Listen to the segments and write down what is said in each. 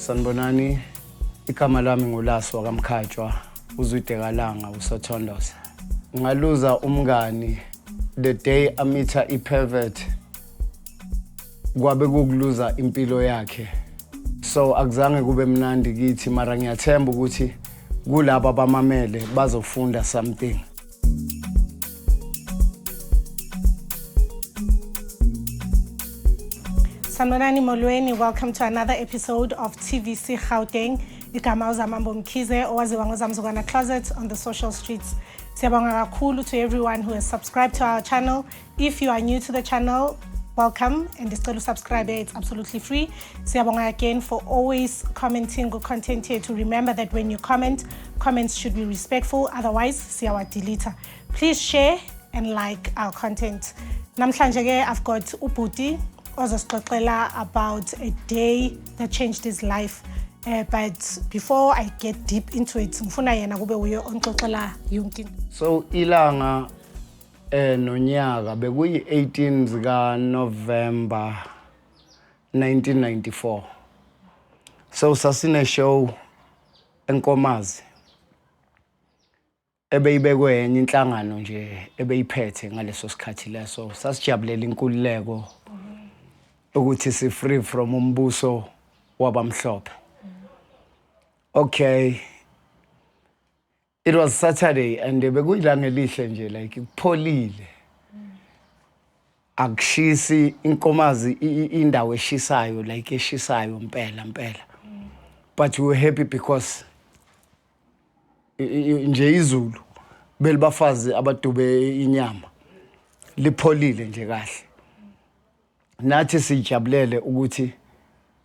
Sanibonani, igama lami nguLaso kaMkhatshwa, uZwidekalanga uSothondoza. Ngaluza umngani the day amitha ipervert kwabe kukuluza impilo yakhe. So akuzange kube mnandi kithi mara ngiyathemba ukuthi kulabo abamamele bazofunda something. Sanibonani molweni, welcome to another episode of TVC Gauteng. Igama uZamambo Mkhize owaziwa ngoZamzukwana Closet on the social streets. Siyabonga kakhulu to everyone who has subscribed to our channel. If you are new to the channel, welcome and isicela subscribe, it's absolutely free. Siyabonga again for always commenting on content here. To remember that when you comment, comments should be respectful, otherwise siyawa delete. Please share and like our content. Namhlanje ke I've got uBhuti ozosixoxela about a day that changed his life. But before I get deep into it, ngifuna yena kube uye onxoxela yonke. So ilanga nonyaka bekuyi 18 zika November 1994. So sasine show eNkomazi. Ebeyibekwe yenye inhlangano nje ebeyiphethe ngaleso sikhathi leso. Sasijabulela inkululeko ukuthi si free from umbuso wabamhlophe. Okay. It was Saturday and bekuyilanga elihle nje like kupholile. Akushisi inkomazi indawo eshisayo like eshisayo impela. But we were happy because nje izulu belibafazi abadube inyama lipholile nje kahle. Nathi sijabulele ukuthi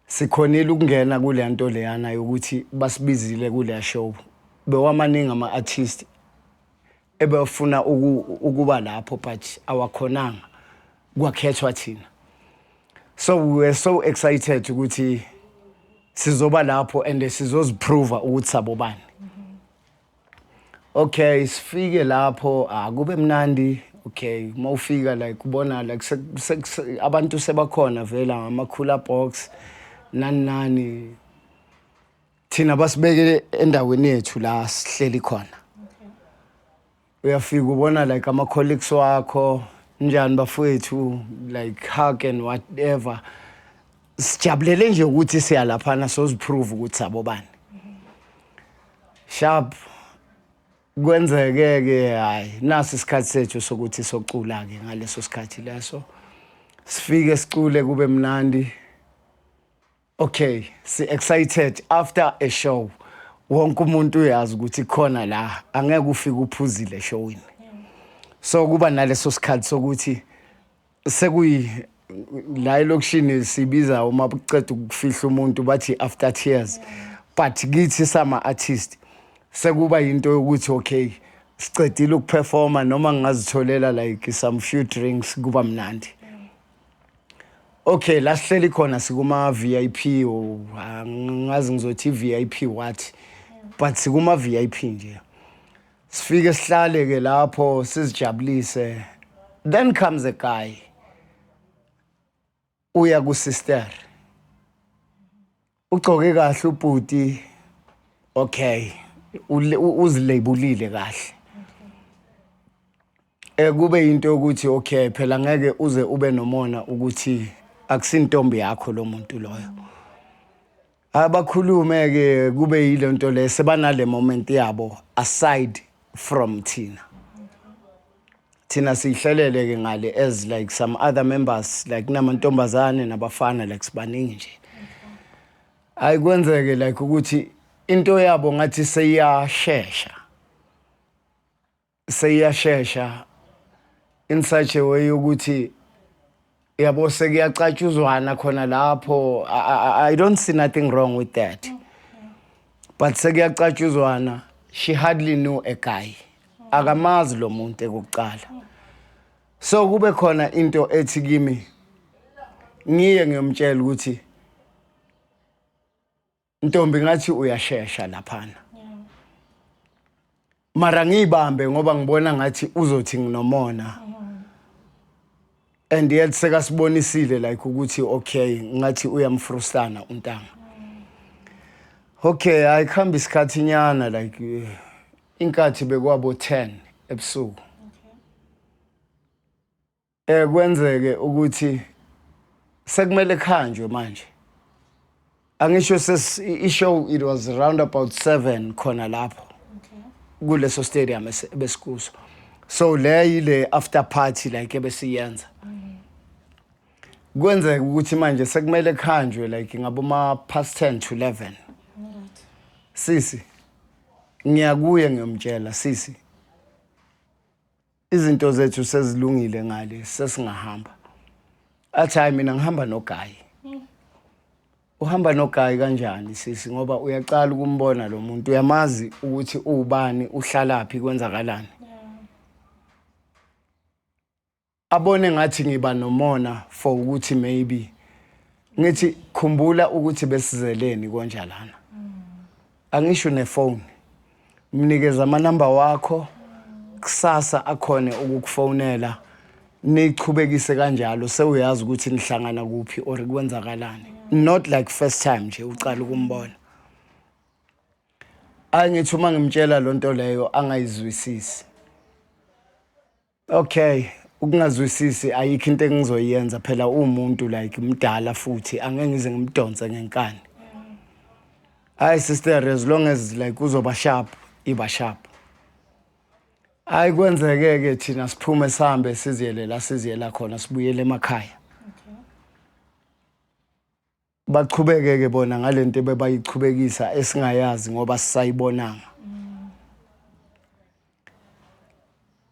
sikhonile ukungena kule nto leyana ukuthi basibizile kule show. Bewamaningi ama artists ebefuna ukuba lapho but awakhonanga kwakhethwa thina. So we were so excited ukuthi sizoba lapho and sizoziprove ukuthi sabobani. Okay, sifike lapho akube mnandi. Okay, mawufika like ubona like abantu sebakhona vela ngamakhula box nani thina basibeke endaweni yethu la sihleli khona. Uyafika ubona like ama colleagues wakho njani bafowethu like hug and whatever. Sijabulele nje ukuthi siya lapha na soziprove ukuthi sabobani. Sharp kwenzeke hayi nasi isikhathi sethu sokuthi socula ke ngaleso sikhathi leso sifike sicule kube mnandi. Okay, si excited after a show wonke umuntu uyazi ukuthi khona la angeke ufike uphuzile showini. So kuba naleso sikhathi sokuthi sekuyi la elokishini sibiza uma buceda ukufihla umuntu bathi after tears. But kithi sama artist sekuba into yokuthi okay sicedile ukuperforma noma ngazitholela like some few drinks kuba mnandi. Okay, la sihleli khona sikuma VIP ngazi ngizothi VIP what but sikuma VIP nje. Sifike sihlale ke lapho sizijabulise. Then comes a guy uya ku sister. Ugcoke kahle uBhuti. Okay. Uzilabelile kahle. Kube into ukuthi okay phela ngeke uze ube nomona ukuthi akusintombi yakho lo muntu loyo. Abakhulume ke kube yile nto le sebanale moment yabo aside from Tina. Tina sihlelele ke ngale as like some other members like namantombazane nabafana like sibaningi nje. Ayikwenzeke like ukuthi into yabo ngathi seyashesha in such a way ukuthi yabo sekuyacatshuzwana khona lapho. I don't see nothing wrong with that. But sekuyacatshuzwana, she hardly knew a guy. Akamazi lo muntu ekuqala. So kube khona into ethi kimi ngiye ngiyomtshela ukuthi Ntombi ngathi uyashesha laphana. Mara ngibambe ngoba ngibona ngathi uzothi nginomona. And yet sekasibonisile like ukuthi okay ngathi uyamfrustana untanga. Okay, ayikhamba isikhathi nyana like inkathi bekwabo 10 ebusuku. Kwenzeke ukuthi sekumele khanjwe manje. Angisho ishow it was around about 7 khona lapho. Kuleso stadium besikuso. So le after party like ebesiyenza. Kwenzeka ukuthi manje sekumele khanjwe like ngaboma past 10 to 11. Sisi ngiyakuye ngiyomtshela sisi izinto zethu sezilungile ngale sesingahamba. Athi mina ngihamba noGayi. Uhamba noGayi kanjani sisi ngoba uyaqala ukumbona lo muntu uyamazi ukuthi ubani uhlalaphi kwenzakalani. Abone ngathi ngiba nomona for ukuthi maybe ngithi khumbula ukuthi besizeleni konjalana. Angisho nefone. Mnikeza amanamba wakho kusasa akhone ukukufonela nichubekise kanjalo sewuyazi ukuthi nihlangana kuphi or kwenzakalani. Not like first time nje uqala ukumbona. Angithi uma ngimtshela lonto leyo angayizwisisi. Okay, ukungazwisisi ayikho into engizoyenza phela umuntu like mdala futhi angeke ngize ngimdonse ngenkani. Hayi sister as long as like uzoba sharp iba sharp. Hayi kwenzeke ke thina siphume sihambe siziyela khona sibuyele emakhaya. Baqhubeke ke bona ngalento bebayichubekisa esingayazi ngoba sisayibonanga.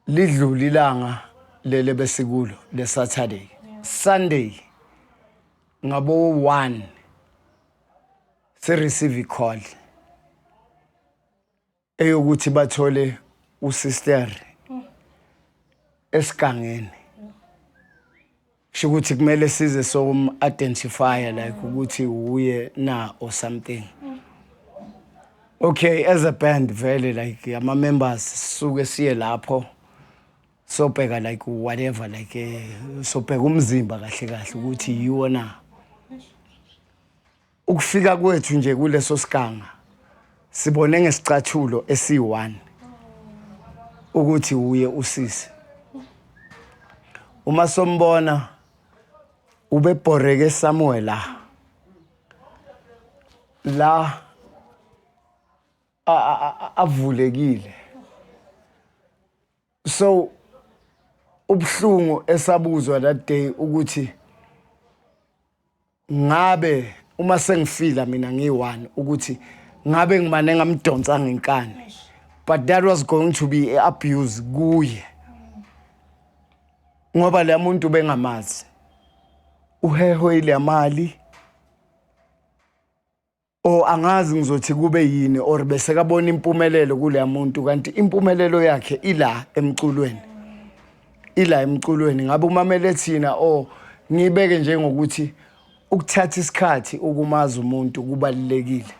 Lidlula ilanga lele besikulo le Saturday. Sunday ngabo 1 receive call eyokuthi bathole usister esigangeni. Shukuthi kumele size so identify like ukuthi uye na or something. Okay, as a band vele like ama members suke siye lapho so bheka like whatever like so bheka umzimba kahle ukuthi yiwo na. Ukufika kwethu nje kuleso siganga sibone ngesicathulo esi1 ukuthi uye usisi. Uma sombona ubebhoreke Samuel la avulekile. So ubhlungu esabuzwa that day ukuthi ngabe uma sengifila mina ngi1 ukuthi ngabe ngimane ngamdonsa ngenkani. But that was going to be abuse kuye. Ngoba le muntu bengamazi. Uheho ile mali. O angazi ngizothi kube yini or bese kabona impumelelo kule muntu kanti impumelelo yakhe ila emculweni. Ila emculweni ngabe umamele thina ngibeke njengokuthi ukuthatha isikhathi ukumaza umuntu kubalekile.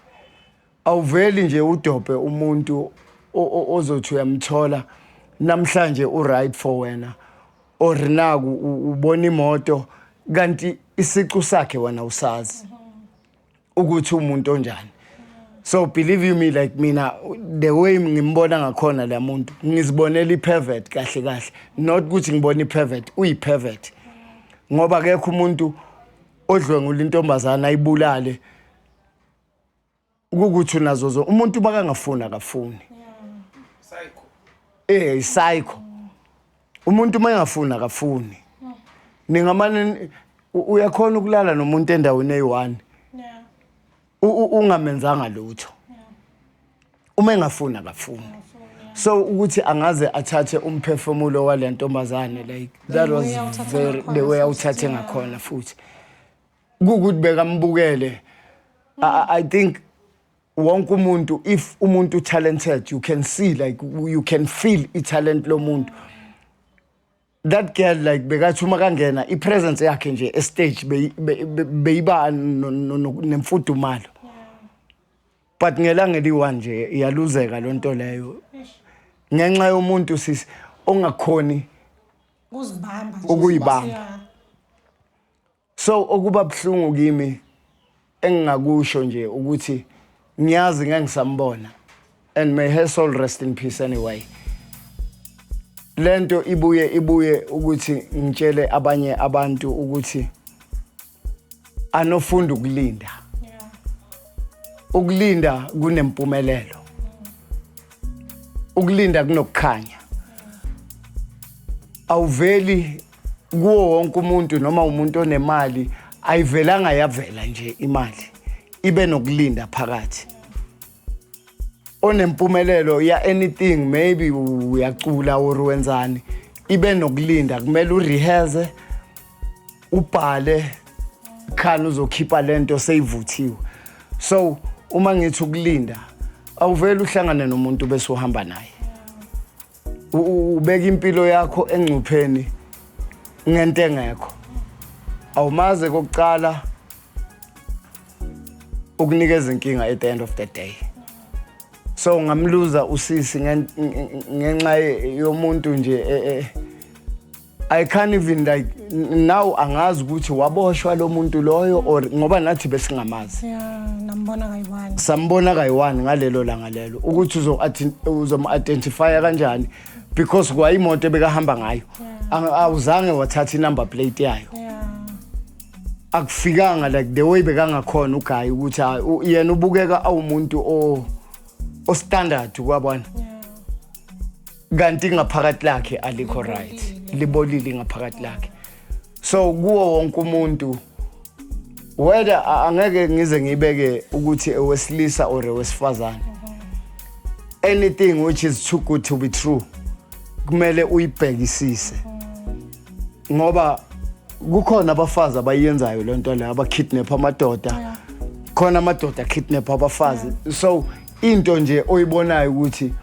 Awuveli nje udobhe umuntu ozothi uyamthola namhlanje right for wena or naku ubona imoto kanti isiqu sakhe wena usazi ukuthi umuntu onjani. So believe you me like mina the way ngimbona ngakhona la muntu ngizibonela ipervert kahle not ukuthi ngibona ipervert uyipervert ngoba akekho umuntu odlwengula intombazana ayibulale ukuthi unazozo umuntu bakangafuna kafuni. Psycho. Psycho. Umuntu mayengafuna kafuni. Ningamane uyakhona ukulala nomuntu endaweni eyi1. Ungamenzanga lutho. Uma engafuna kafuni. So ukuthi angaze athathe umphefumulo wale ntombazane like that was very the way awuthathe ngakhona futhi. Kukuthi bekambukele. I think wonke umuntu if umuntu talented you can see like you can feel italent lo muntu. That girl like bekathi uma kangena ipresence yakhe nje stage beyiba nemfudumalo. But ngelanga eli1 nje iyaluzeka lonto leyo. Ngenxa yomuntu sisi ongakhoni ukuyibamba. So okuba bhlungu kimi engingakusho nje ukuthi ngiyazi ngangisambona, and may her soul rest in peace anyway. Lento ibuye ukuthi ngitshele abanye abantu ukuthi anofunda ukulinda. Ukulinda kunempumelelo. Ukulinda kunokukhanya. Awuveli kuwo wonke umuntu noma umuntu onemali ayivelanga yavela nje imali. Ibe nokulinda phakathi. Onempumelelo ya anything, maybe uyacula or wenzani, ibe nokulinda, kumele urehearse, ubhale khani uzokhipha lento seyivuthiwe. So uma ngithi ukulinda, awuveli uhlangane nomuntu bese uhamba naye. Ubeka impilo yakho engcupheni ngento engekho. Awumaze kokucala ukunikeza inkinga at the end of the day. So ngamluza usisi ngenxa yomuntu nje I can't even like now angazi ukuthi waboshwa lo muntu loyo or ngoba nathi besingamazi. Nambona kayiwani. Sambona kayiwani ngalelo langa lelo ukuthi uzom-identify kanjani because kwayimoto ebekahamba ngayo. Awuzange wathatha inumber plate yayo. Akufikanga like the way bekangakhona uGayi ukuthi yena ubukeka awumuntu o standard kwabona. Kanti ngaphakathi lakhe alikho right. Libolile ngaphakathi lakhe. So kuwo wonke umuntu whether angeke ngize ngibeke ukuthi owesilisa or owesifazane. Anything which is too good to be true kumele uyibhekisise. Ngoba kukhona abafazi abayenzayo lento le abakidnap amadoda. Khona amadoda kidnap abafazi. So into nje oyibonayo ukuthi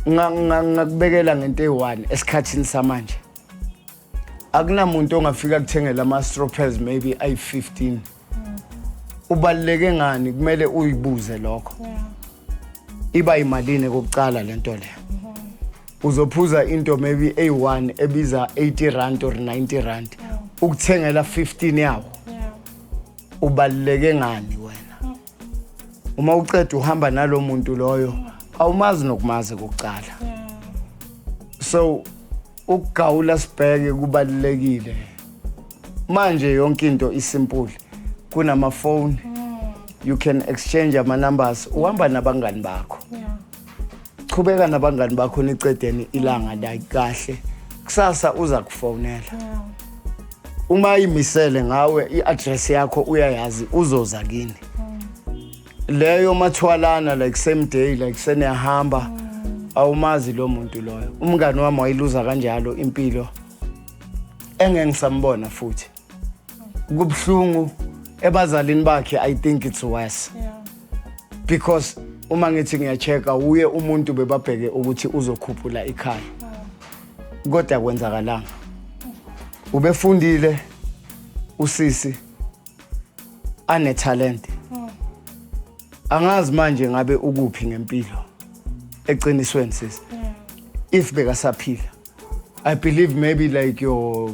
ngakubekela ngento eyi1 esikhathini samanje. Akunamuntu ongafika kuthengela ama stroppers maybe ay15. Ubaluleke ngani kumele uyibuze lokho. Iba imalini kokucala lento le. Uzophuza into maybe A1 ebiza 80 rand or 90 rand ukuthengela 15 yawo. Ubaluleke ngani wena? Uma uceda uhamba nalo muntu loyo awumazi nokumazi kokucala. So ukugawula sibheke kubalulekile. Manje yonke into isimple. Kunama phone. You can exchange ama numbers. Uhamba nabangani bakho. Qhubeka nabangani bakho nicedeni ilanga la kahle. Kusasa uza kufonela. Uma imisele ngawe iaddress yakho uyayazi uzoza kini. Leyo mathwalana like same day like seniyahamba awumazi lo muntu loyo. Umngani wami wayiluza kanjalo impilo engengisambona futhi. Kubhlungu ebazalini bakhe I think it's worse. Because uma ngithi ngiyacheka uye umuntu bebabheke ukuthi uzokhuphula ikhaya. Kodwa kwenzakalanga. Ubefundile usisi ane talent. Angazi manje ngabe ukuphi ngempilo eqinisweni sisi. If bekasaphila I believe maybe like your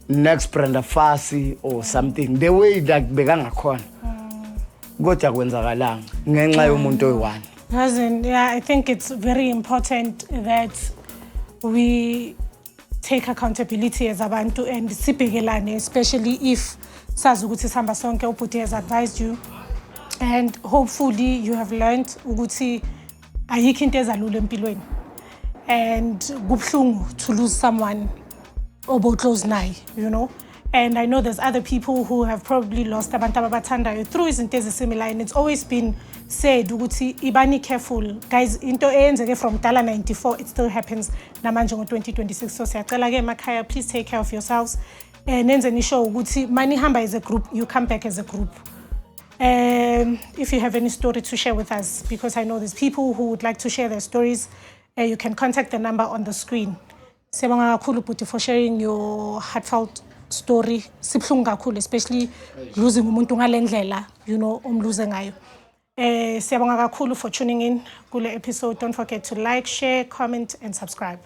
next Brenda Fassie or something the way like bekangakhona kodwa kwenzakalanga ngenxa yomuntu oyi1. Yeah, I think it's very important that we take accountability as abantu and sibhekelane, especially if sazi ukuthi sihamba sonke. Ubhuti has advised you and hopefully you have learned ukuthi ayikho into ezalula empilweni and kubhlungu to lose someone obo close naye, you know. And I know there's other people who have probably lost abantu ababathandayo through izinto ezisimilar, and it's always been said ukuthi ibani careful guys, into eyenzeke from dala 94 it still happens namanje ngo2026. So siyacela ke emakhaya, please take care of yourselves and nenzeni show ukuthi mani hamba as a group, you come back as a group. If you have any story to share with us, because I know there's people who would like to share their stories, you can contact the number on the screen. Siyabonga kakhulu Bhuti for sharing your heartfelt story. Sibhlungu kakhulu, especially losing umuntu ngalendlela, you know, omluze ngayo. Siyabonga kakhulu for tuning in kule episode. Don't forget to like, share, comment and subscribe.